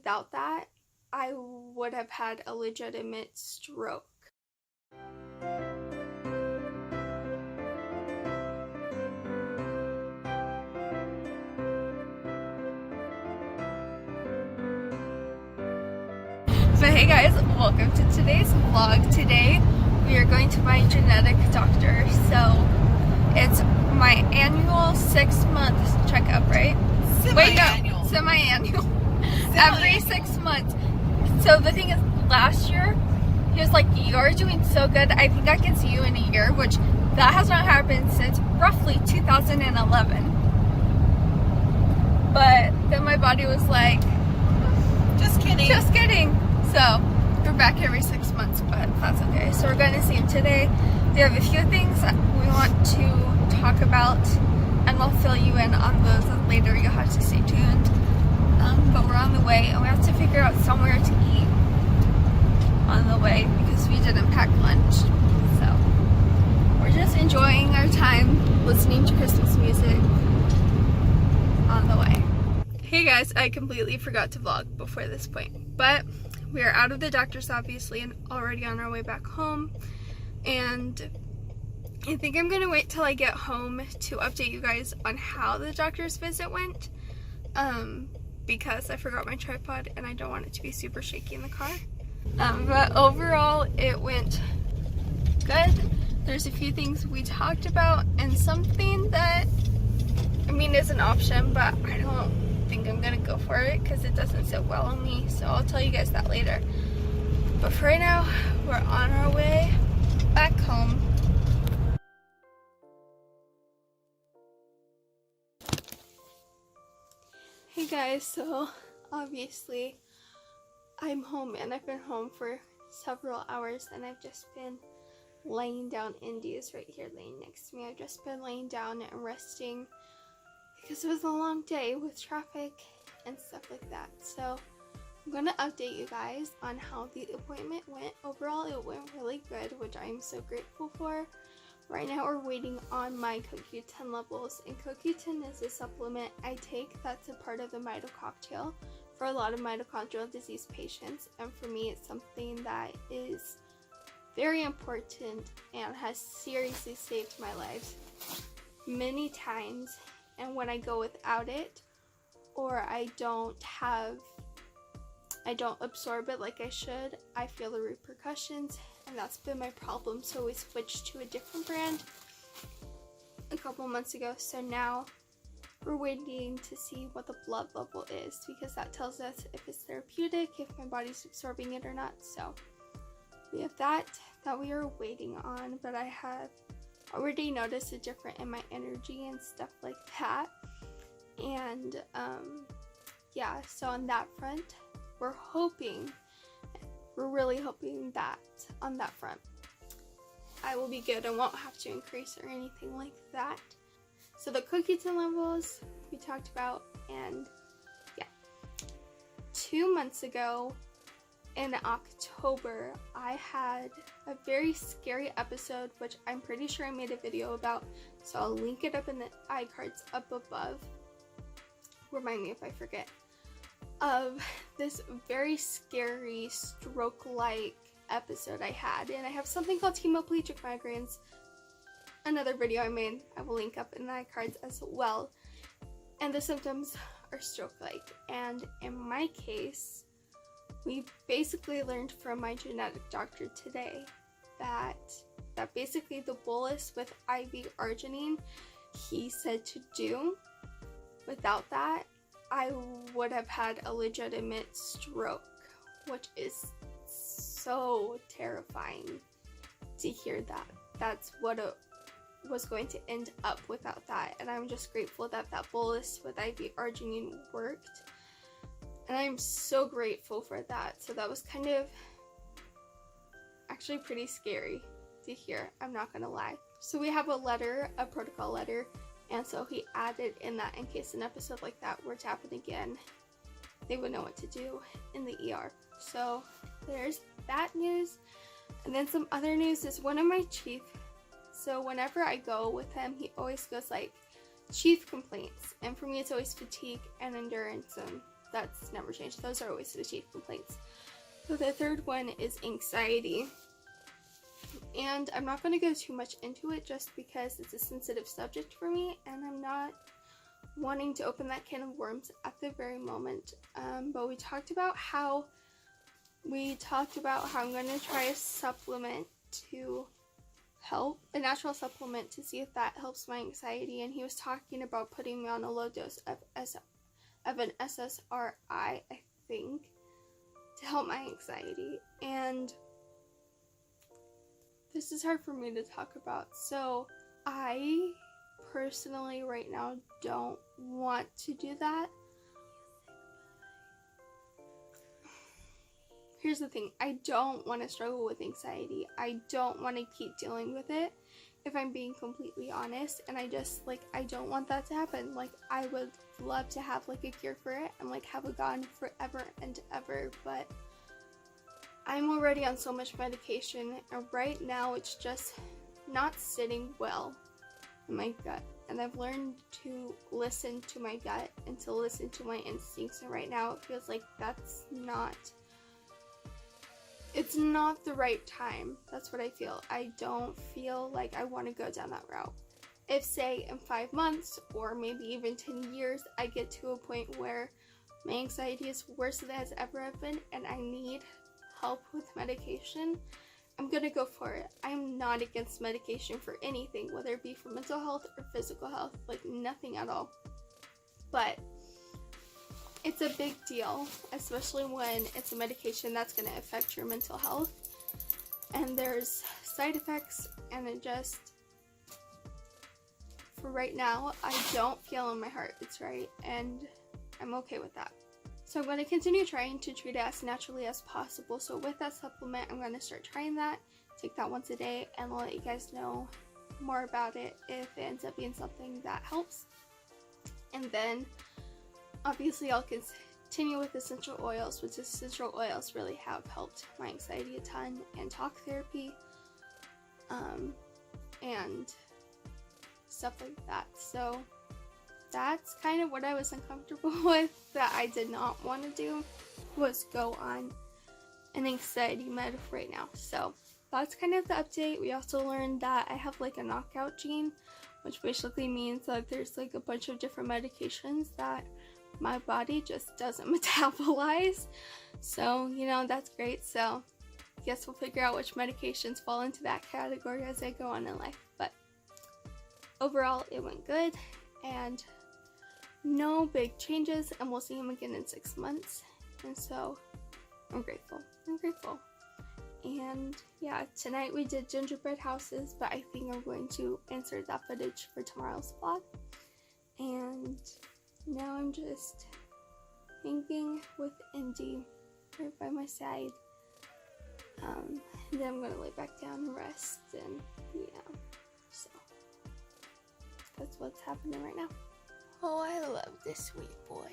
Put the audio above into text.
without that, I would have had a legitimate stroke. So hey guys, welcome to today's vlog. Today we are going to my genetic doctor. So it's my annual 6-month checkup, right? Semi-annual. Every 6 months. So the thing is, last year he was like, "You're doing so good. I think I can see you in a year," which that has not happened since roughly 2011. But then my body was like, "Just kidding. Just kidding." So we're back every 6 months, but that's okay. So we're going to see him today. We have a few things that we want to talk about, and we'll fill you in on those later. You'll have to stay tuned. But we're on the way, and we have to figure out somewhere to eat on the way because we didn't pack lunch. So we're just enjoying our time listening to Christmas music on the way. Hey guys, I completely forgot to vlog before this point, but we are out of the doctor's obviously and already on our way back home. And I think I'm gonna wait till I get home to update you guys on how the doctor's visit went, because I forgot my tripod and I don't want it to be super shaky in the car. But overall it went good. There's a few things we talked about and something that, I mean, is an option, but I don't think I'm gonna go for it because it doesn't sit well on me, so I'll tell you guys that later. But for right now, we're on our way back home. Hey guys, so obviously I'm home and I've been home for several hours and I've just been laying down. Indy's right here laying next to me. I've just been laying down and resting because it was a long day with traffic and stuff like that. So I'm gonna update you guys on how the appointment went. Overall, it went really good, which I'm so grateful for. Right now we're waiting on my CoQ10 levels, and CoQ10 is a supplement I take that's a part of the mitochondrial for a lot of mitochondrial disease patients, and for me it's something that is very important and has seriously saved my life many times. And when I go without it, or I don't absorb it like I should, I feel the repercussions, and that's been my problem. So we switched to a different brand a couple months ago. So now we're waiting to see what the blood level is, because that tells us if it's therapeutic, if my body's absorbing it or not. So we have that we are waiting on, but I have already noticed a difference in my energy and stuff like that. And yeah, so on that front, we're really hoping that on that front I will be good and won't have to increase or anything like that. So the CoQ10 levels we talked about, and yeah, 2 months ago in October I had a very scary episode, which I'm pretty sure I made a video about, so I'll link it up in the iCards up above. Remind me if I forget. Of this very scary stroke-like episode I had, and I have something called hemiplegic migraines, another video I made, I will link up in the iCards as well, and the symptoms are stroke-like. And in my case, we basically learned from my genetic doctor today that basically the bolus with IV arginine he said to do, without that I would have had a legitimate stroke, which is so terrifying to hear that. That's what it was going to end up without that, and I'm just grateful that that bolus with IV arginine worked, and I'm so grateful for that. So that was kind of actually pretty scary to hear, I'm not gonna lie. So we have a protocol letter, and so he added in that in case an episode like that were to happen again, they would know what to do in the ER. So there's that news. And then some other news is one of my chief, so whenever I go with him, he always goes like chief complaints, and for me it's always fatigue and endurance and that's never changed. Those are always the chief complaints. So the third one is anxiety. And I'm not going to go too much into it just because it's a sensitive subject for me, and I'm not wanting to open that can of worms at the very moment. But we talked about how I'm going to try a supplement to help, a natural supplement, to see if that helps my anxiety. And he was talking about putting me on a low dose of an SSRI, I think, to help my anxiety. And this is hard for me to talk about. So I personally right now don't want to do that. Here's the thing, I don't want to struggle with anxiety. I don't want to keep dealing with it, if I'm being completely honest. And I don't want that to happen. Like, I would love to have like a cure for it and like have it gone forever and ever, but I'm already on so much medication, and right now it's just not sitting well in my gut. And I've learned to listen to my gut and to listen to my instincts, and right now it feels like it's not the right time. That's what I feel. I don't feel like I want to go down that route. If, say, in 5 months or maybe even 10 years, I get to a point where my anxiety is worse than it has ever been and I need help with medication, I'm gonna go for it. I'm not against medication for anything, whether it be for mental health or physical health, like nothing at all. But it's a big deal, especially when it's a medication that's gonna affect your mental health, and there's side effects, and it just, for right now, I don't feel in my heart it's right, and I'm okay with that. So I'm going to continue trying to treat it as naturally as possible. So with that supplement, I'm going to start trying that, take that once a day, and I'll let you guys know more about it if it ends up being something that helps. And then obviously I'll continue with essential oils, which essential oils really have helped my anxiety a ton, and talk therapy, and stuff like that. So that's kind of what I was uncomfortable with, that I did not want to do, was go on an anxiety med right now. So that's kind of the update. We also learned that I have like a knockout gene, which basically means that there's like a bunch of different medications that my body just doesn't metabolize. So, you know, that's great. So I guess we'll figure out which medications fall into that category as I go on in life. But overall, it went good, and no big changes, and we'll see him again in 6 months. And so I'm grateful. And yeah, tonight we did gingerbread houses, but I think I'm going to insert that footage for tomorrow's vlog. And now I'm just hanging with Indy right by my side. And then I'm gonna lay back down and rest, and yeah, so that's what's happening right now. Oh, I love this sweet boy.